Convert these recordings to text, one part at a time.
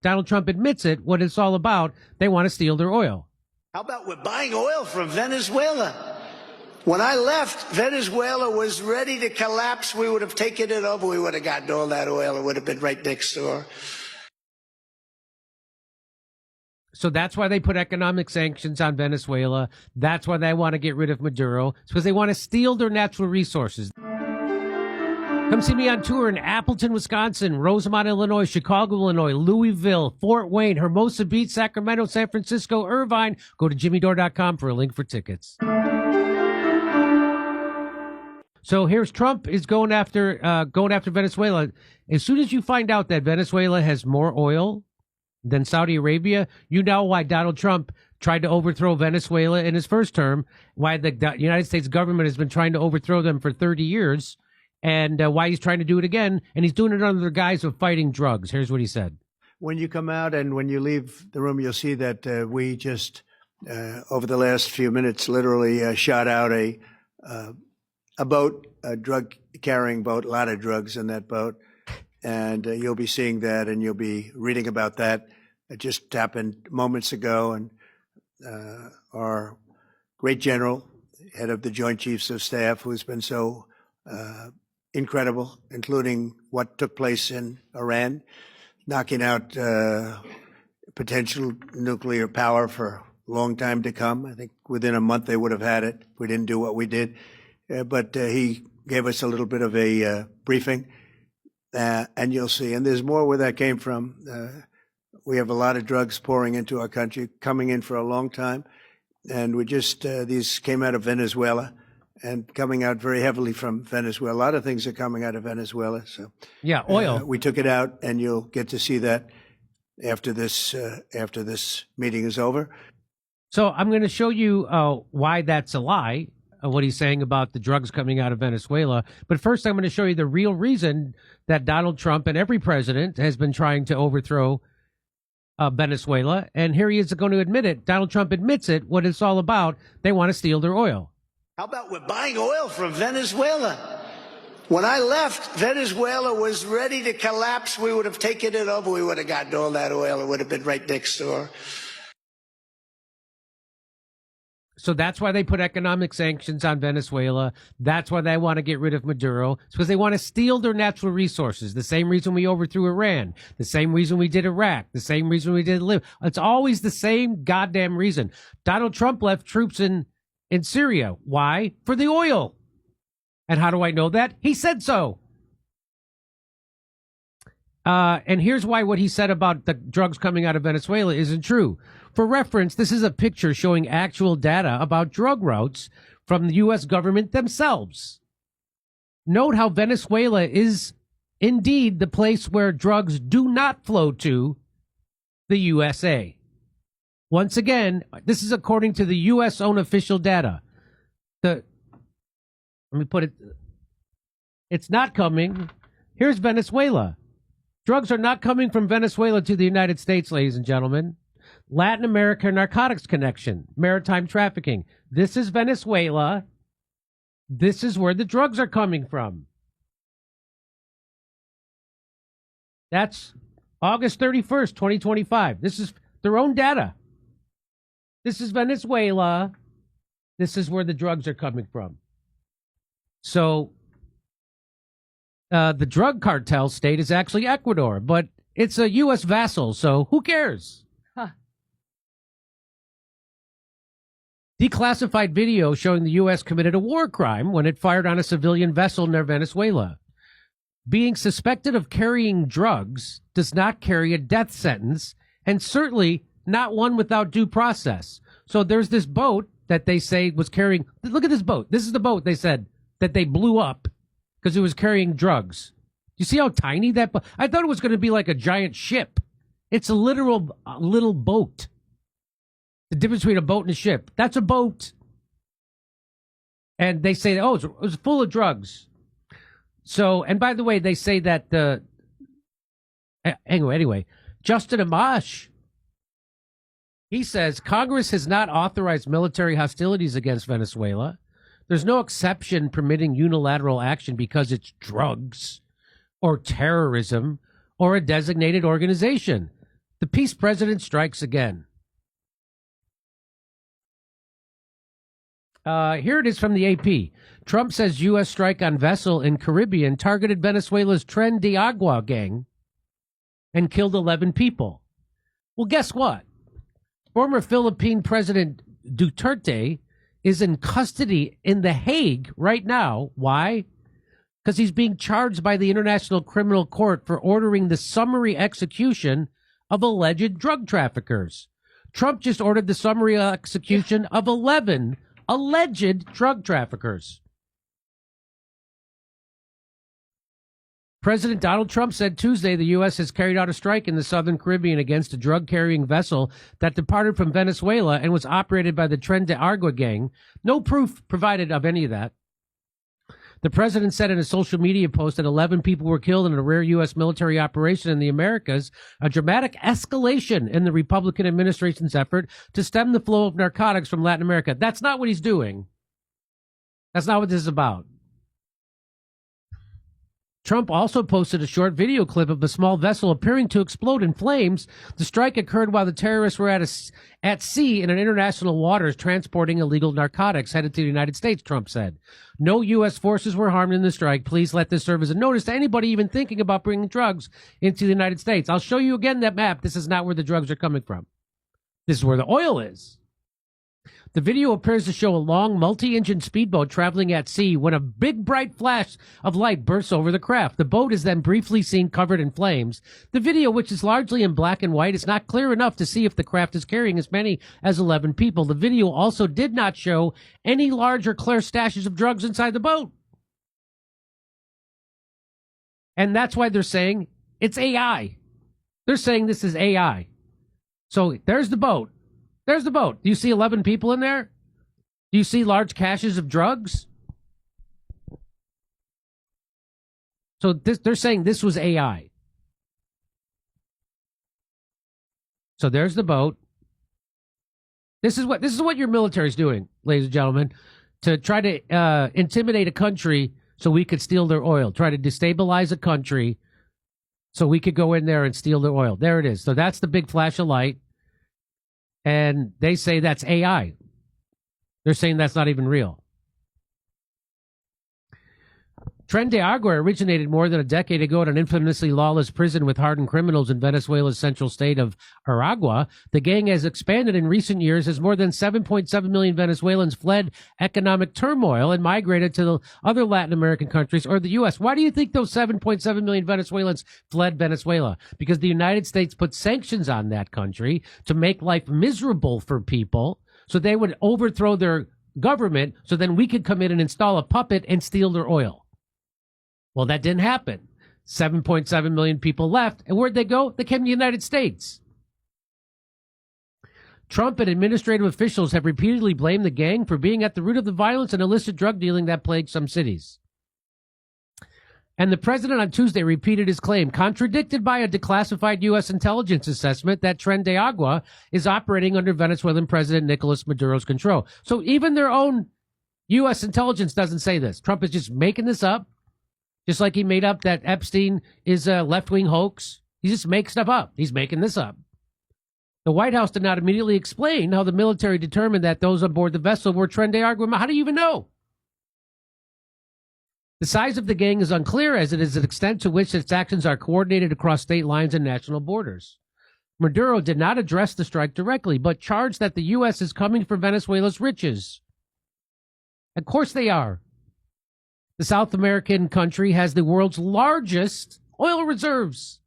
Donald Trump admits it, what it's all about. They want to steal their oil. How about we're buying oil from Venezuela? When I left, Venezuela was ready to collapse. We would have taken it over. We would have gotten all that oil. It would have been right next door. So that's why they put economic sanctions on Venezuela. That's why they want to get rid of Maduro. It's because they want to steal their natural resources. Come see me on tour in Appleton, Wisconsin, Rosemont, Illinois, Chicago, Illinois, Louisville, Fort Wayne, Hermosa Beach, Sacramento, San Francisco, Irvine. Go to jimmydore.com for a link for tickets. So here's Trump is going after Venezuela. As soon as you find out that Venezuela has more oil than Saudi Arabia, you know why Donald Trump tried to overthrow Venezuela in his first term, why the United States government has been trying to overthrow them for 30 years, and why he's trying to do it again. And he's doing it under the guise of fighting drugs. Here's what he said. When you come out and when you leave the room, you'll see that we just, over the last few minutes, literally shot out a boat, a drug-carrying boat, a lot of drugs in that boat. And you'll be seeing that and you'll be reading about that. It just happened moments ago. And our great general, head of the Joint Chiefs of Staff, who's been so incredible, including what took place in Iran, knocking out potential nuclear power for a long time to come. I think within a month they would have had it if we didn't do what we did. But he gave us a little bit of a briefing. And you'll see, and there's more where that came from. We have a lot of drugs pouring into our country, coming in for a long time. And we just, these came out of Venezuela and coming out very heavily from Venezuela. A lot of things are coming out of Venezuela. So yeah, oil. We took it out and you'll get to see that after this meeting is over. So I'm going to show you why that's a lie, what he's saying about the drugs coming out of Venezuela. But first, I'm going to show you the real reason that Donald Trump and every president has been trying to overthrow Venezuela. And here he is going to admit it. Donald Trump admits it, what it's all about. They want to steal their oil. How about we're buying oil from Venezuela? When I left, Venezuela was ready to collapse. We would have taken it over. We would have gotten all that oil. It would have been right next door. So that's why they put economic sanctions on Venezuela. That's why they want to get rid of Maduro. It's because they want to steal their natural resources. The same reason we overthrew Iran. The same reason we did Iraq. The same reason we did Libya. It's always the same goddamn reason. Donald Trump left troops in Syria. Why? For the oil. And how do I know that? He said so. And here's why what he said about the drugs coming out of Venezuela isn't true. For reference, this is a picture showing actual data about drug routes from the U.S. government themselves. Note how Venezuela is indeed the place where drugs do not flow to the USA. Once again, this is according to the U.S. own official data. Let me put it. It's not coming. Here's Venezuela. Drugs are not coming from Venezuela to the United States, ladies and gentlemen. Latin America narcotics connection, maritime trafficking. This is Venezuela. This is where the drugs are coming from. That's August 31st, 2025. This is their own data. This is Venezuela. This is where the drugs are coming from. So the drug cartel state is actually Ecuador, but it's a U.S. vassal, so who cares? Declassified video showing the U.S. committed a war crime when it fired on a civilian vessel near Venezuela. Being suspected of carrying drugs does not carry a death sentence, and certainly not one without due process. So there's this boat that they say was carrying. Look at this boat. This is the boat they said that they blew up because it was carrying drugs. You see how tiny that boat? I thought it was going to be like a giant ship. It's a literal little boat. The difference between a boat and a ship. That's a boat. And they say, oh, it was full of drugs. So, and by the way, they say that anyway, Justin Amash, he says Congress has not authorized military hostilities against Venezuela. There's no exception permitting unilateral action because it's drugs or terrorism or a designated organization. The peace president strikes again. Here it is from the AP. Trump says U.S. strike on vessel in Caribbean targeted Venezuela's Tren de Agua gang and killed 11 people. Well, guess what? Former Philippine President Duterte is in custody in The Hague right now. Why? Because he's being charged by the International Criminal Court for ordering the summary execution of alleged drug traffickers. Trump just ordered the summary execution of 11 alleged drug traffickers. President Donald Trump said Tuesday the U.S. has carried out a strike in the Southern Caribbean against a drug-carrying vessel that departed from Venezuela and was operated by the Tren de Agua gang. No proof provided of any of that. The president said in a social media post that 11 people were killed in a rare U.S. military operation in the Americas, a dramatic escalation in the Republican administration's effort to stem the flow of narcotics from Latin America. That's not what he's doing. That's not what this is about. Trump also posted a short video clip of a small vessel appearing to explode in flames. The strike occurred while the terrorists were at sea in international waters transporting illegal narcotics headed to the United States, Trump said. No U.S. forces were harmed in the strike. Please let this serve as a notice to anybody even thinking about bringing drugs into the United States. I'll show you again that map. This is not where the drugs are coming from. This is where the oil is. The video appears to show a long multi-engine speedboat traveling at sea when a big bright flash of light bursts over the craft. The boat is then briefly seen covered in flames. The video, which is largely in black and white, is not clear enough to see if the craft is carrying as many as 11 people. The video also did not show any large or clear stashes of drugs inside the boat. And that's why they're saying it's AI. They're saying this is AI. So there's the boat. There's the boat. Do you see 11 people in there? Do you see large caches of drugs? So they're saying this was AI. So there's the boat. This is what your military's doing, ladies and gentlemen, to try to intimidate a country so we could steal their oil, try to destabilize a country so we could go in there and steal their oil. There it is. So that's the big flash of light. And they say that's AI. They're saying that's not even real. Tren de Agua originated more than a decade ago at an infamously lawless prison with hardened criminals in Venezuela's central state of Aragua. The gang has expanded in recent years as more than 7.7 million Venezuelans fled economic turmoil and migrated to the other Latin American countries or the U.S. Why do you think those 7.7 million Venezuelans fled Venezuela? Because the United States put sanctions on that country to make life miserable for people so they would overthrow their government so then we could come in and install a puppet and steal their oil. Well, that didn't happen. 7.7 million people left. And where'd they go? They came to the United States. Trump and administrative officials have repeatedly blamed the gang for being at the root of the violence and illicit drug dealing that plagues some cities. And the president on Tuesday repeated his claim, contradicted by a declassified U.S. intelligence assessment that Tren de Agua is operating under Venezuelan President Nicolas Maduro's control. So even their own U.S. intelligence doesn't say this. Trump is just making this up. Just like he made up that Epstein is a left-wing hoax. He just makes stuff up. He's making this up. The White House did not immediately explain how the military determined that those aboard the vessel were Tren de Agua. How do you even know? The size of the gang is unclear, as it is the extent to which its actions are coordinated across state lines and national borders. Maduro did not address the strike directly, but charged that the U.S. is coming for Venezuela's riches. Of course they are. The South American country has the world's largest oil reserves.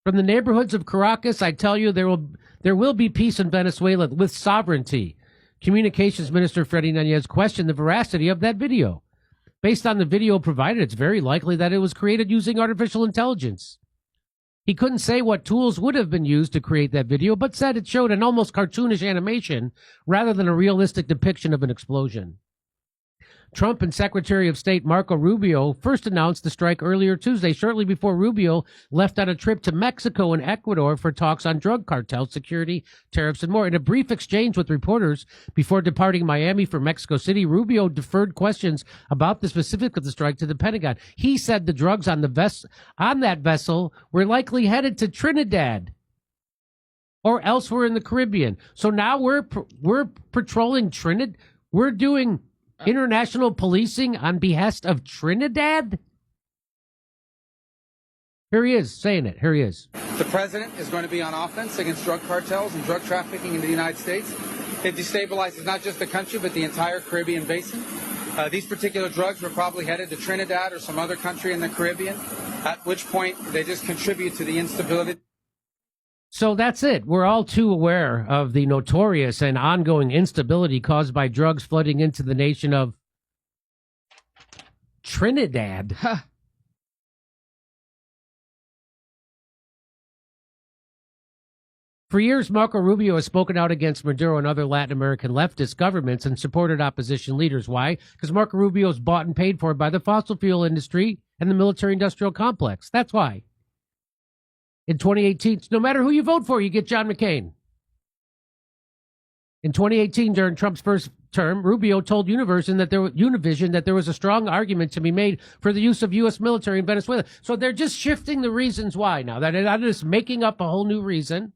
From the neighborhoods of Caracas, I tell you, there will be peace in Venezuela with sovereignty. Communications Minister Freddy Nuñez questioned the veracity of that video. Based on the video provided, it's very likely that it was created using artificial intelligence. He couldn't say what tools would have been used to create that video, but said it showed an almost cartoonish animation rather than a realistic depiction of an explosion. Trump and Secretary of State Marco Rubio first announced the strike earlier Tuesday, shortly before Rubio left on a trip to Mexico and Ecuador for talks on drug cartels, security, tariffs, and more. In a brief exchange with reporters before departing Miami for Mexico City, Rubio deferred questions about the specifics of the strike to the Pentagon. He said the drugs on that vessel were likely headed to Trinidad or elsewhere in the Caribbean. So now we're patrolling Trinidad. We're doing international policing on behest of Trinidad. Here he is saying it. Here he is. The president is going to be on offense against drug cartels and drug trafficking in the United States. It destabilizes not just the country, but the entire Caribbean basin. These particular drugs were probably headed to Trinidad or some other country in the Caribbean, at which point they just contribute to the instability. So that's it. We're all too aware of the notorious and ongoing instability caused by drugs flooding into the nation of Trinidad. For years, Marco Rubio has spoken out against Maduro and other Latin American leftist governments and supported opposition leaders. Why? Because Marco Rubio is bought and paid for by the fossil fuel industry and the military-industrial complex. That's why. In 2018, no matter who you vote for, you get John McCain. In 2018, during Trump's first term, Rubio told Univision that there was a strong argument to be made for the use of U.S. military in Venezuela. So they're just shifting the reasons why now. They're not just making up a whole new reason.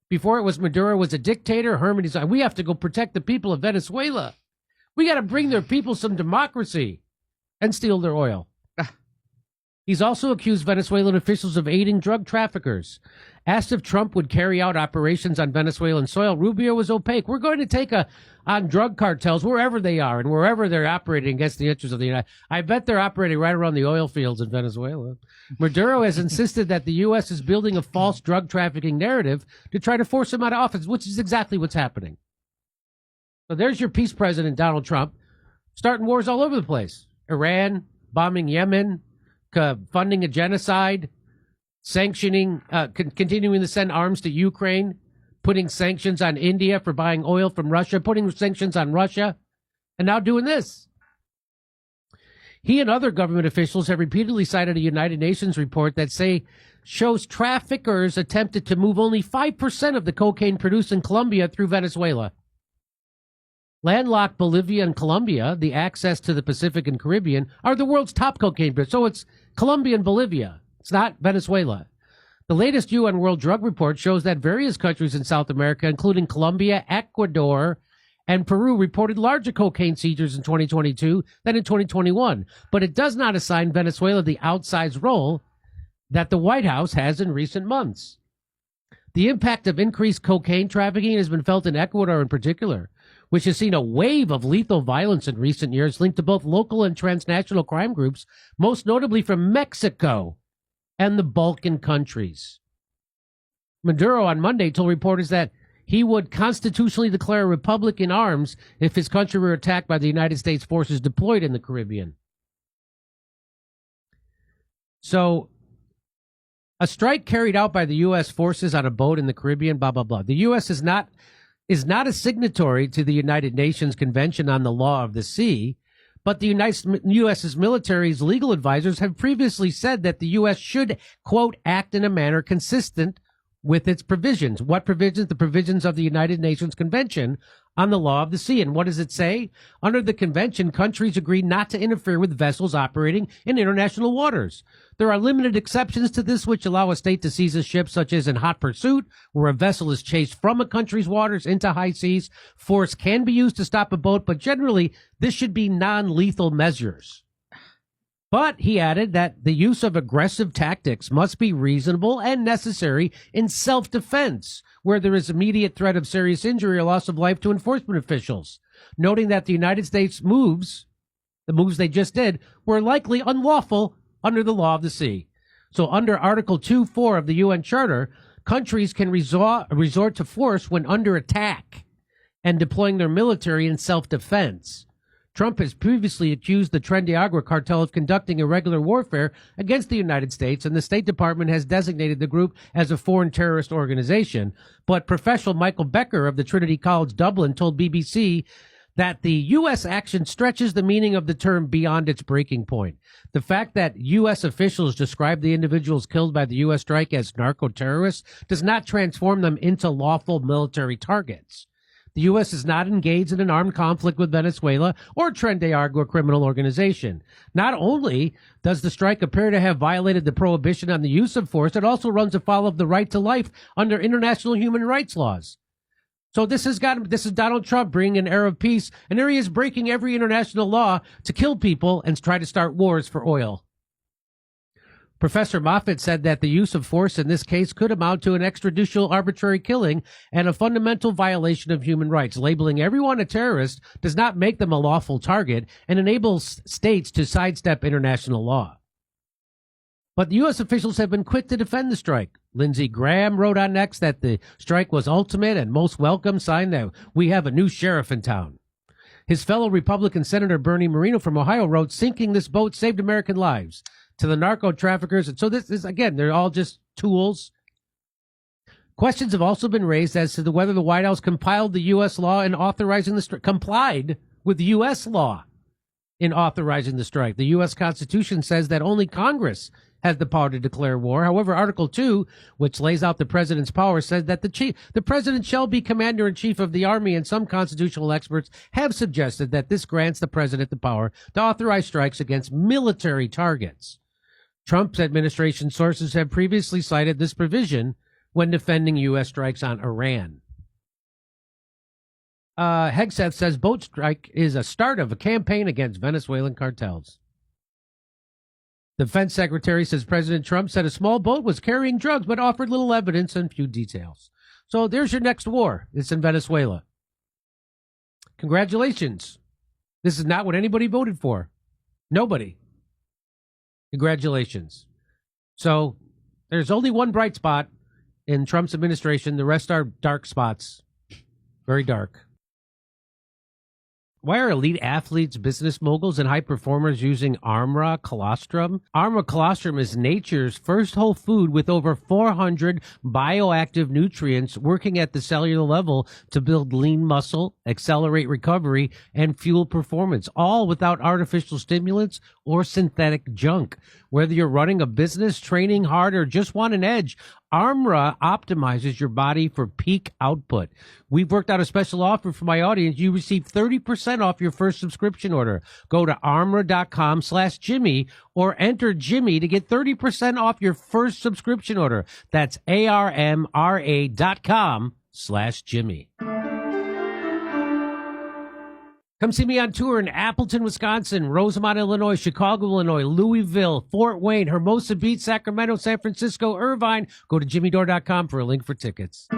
Before it was Maduro was a dictator. Herman is like, we have to go protect the people of Venezuela. We got to bring their people some democracy and steal their oil. He's also accused Venezuelan officials of aiding drug traffickers. Asked if Trump would carry out operations on Venezuelan soil, Rubio was opaque. We're going to take on drug cartels wherever they are and wherever they're operating against the interests of the United States. I bet they're operating right around the oil fields in Venezuela. Maduro has insisted that the U.S. is building a false drug trafficking narrative to try to force him out of office, which is exactly what's happening. So there's your peace president, Donald Trump, starting wars all over the place. Iran, bombing Yemen, funding a genocide, sanctioning, continuing to send arms to Ukraine, putting sanctions on India for buying oil from Russia, putting sanctions on Russia, and now doing this. He and other government officials have repeatedly cited a United Nations report that shows traffickers attempted to move only 5% of the cocaine produced in Colombia through Venezuela. Landlocked Bolivia and Colombia, the access to the Pacific and Caribbean, are the world's top cocaine producers. So it's Colombia and Bolivia. It's not Venezuela. The latest UN World Drug Report shows that various countries in South America, including Colombia, Ecuador, and Peru, reported larger cocaine seizures in 2022 than in 2021. But it does not assign Venezuela the outsized role that the White House has in recent months. The impact of increased cocaine trafficking has been felt in Ecuador in particular, which has seen a wave of lethal violence in recent years linked to both local and transnational crime groups, most notably from Mexico and the Balkan countries. Maduro on Monday told reporters that he would constitutionally declare a republic in arms if his country were attacked by the United States forces deployed in the Caribbean. So, a strike carried out by the U.S. forces on a boat in the Caribbean, blah, blah, blah. The U.S. is not a signatory to the United Nations Convention on the Law of the Sea, but the U.S.'s military's legal advisors have previously said that the U.S. should, quote, act in a manner consistent with its provisions. What provisions? The provisions of the United Nations Convention on the Law of the Sea. And what does it say? Under the convention, countries agree not to interfere with vessels operating in international waters. There are limited exceptions to this which allow a state to seize a ship, such as in hot pursuit, where a vessel is chased from a country's waters into high seas. Force can be used to stop a boat, but generally this should be non-lethal measures. But he added that the use of aggressive tactics must be reasonable and necessary in self-defense, where there is immediate threat of serious injury or loss of life to enforcement officials, noting that the United States the moves they just did, were likely unlawful under the law of the sea. So under Article 2.4 of the UN Charter, countries can resort to force when under attack and deploying their military in self-defense. Trump has previously accused the Tren de Agua cartel of conducting irregular warfare against the United States, and the State Department has designated the group as a foreign terrorist organization. But professional Michael Becker of the Trinity College Dublin told BBC that the U.S. action stretches the meaning of the term beyond its breaking point. The fact that U.S. officials describe the individuals killed by the U.S. strike as narco-terrorists does not transform them into lawful military targets. The U.S. is not engaged in an armed conflict with Venezuela or Tren de Aragua, a criminal organization. Not only does the strike appear to have violated the prohibition on the use of force, it also runs afoul of the right to life under international human rights laws. So this is Donald Trump bringing an era of peace, and there he is breaking every international law to kill people and try to start wars for oil. Professor Moffat said that the use of force in this case could amount to an extrajudicial arbitrary killing and a fundamental violation of human rights. Labeling everyone a terrorist does not make them a lawful target and enables states to sidestep international law. But the U.S. officials have been quick to defend the strike. Lindsey Graham wrote on X that the strike was ultimate and most welcome sign that we have a new sheriff in town. His fellow Republican Senator Bernie Moreno from Ohio wrote, sinking this boat saved American lives. To the narco traffickers. And so this is, again, they're all just tools. Questions have also been raised as to whether the White House compiled the U.S. law in authorizing the strike, complied with the U.S. law in authorizing the strike. The U.S. Constitution says that only Congress has the power to declare war. However, Article 2, which lays out the president's power, says that the president shall be commander-in-chief of the army, and some constitutional experts have suggested that this grants the president the power to authorize strikes against military targets. Trump's administration sources have previously cited this provision when defending U.S. strikes on Iran. Hegseth says boat strike is a start of a campaign against Venezuelan cartels. The defense secretary says President Trump said a small boat was carrying drugs but offered little evidence and few details. So there's your next war. It's in Venezuela. Congratulations. This is not what anybody voted for. Nobody. Congratulations. So there's only one bright spot in Trump's administration. The rest are dark spots. Very dark. Why are elite athletes, business moguls, and high performers using Armra colostrum? Armra colostrum is nature's first whole food with over 400 bioactive nutrients working at the cellular level to build lean muscle, accelerate recovery, and fuel performance, all without artificial stimulants or synthetic junk. Whether you're running a business, training hard, or just want an edge, Armra optimizes your body for peak output. We've worked out a special offer for my audience. You receive 30% off your first subscription order. Go to armra.com/Jimmy or enter Jimmy to get 30% off your first subscription order. That's ARMRA.com/Jimmy. Come see me on tour in Appleton, Wisconsin, Rosemont, Illinois, Chicago, Illinois, Louisville, Fort Wayne, Hermosa Beach, Sacramento, San Francisco, Irvine. Go to jimmydore.com for a link for tickets.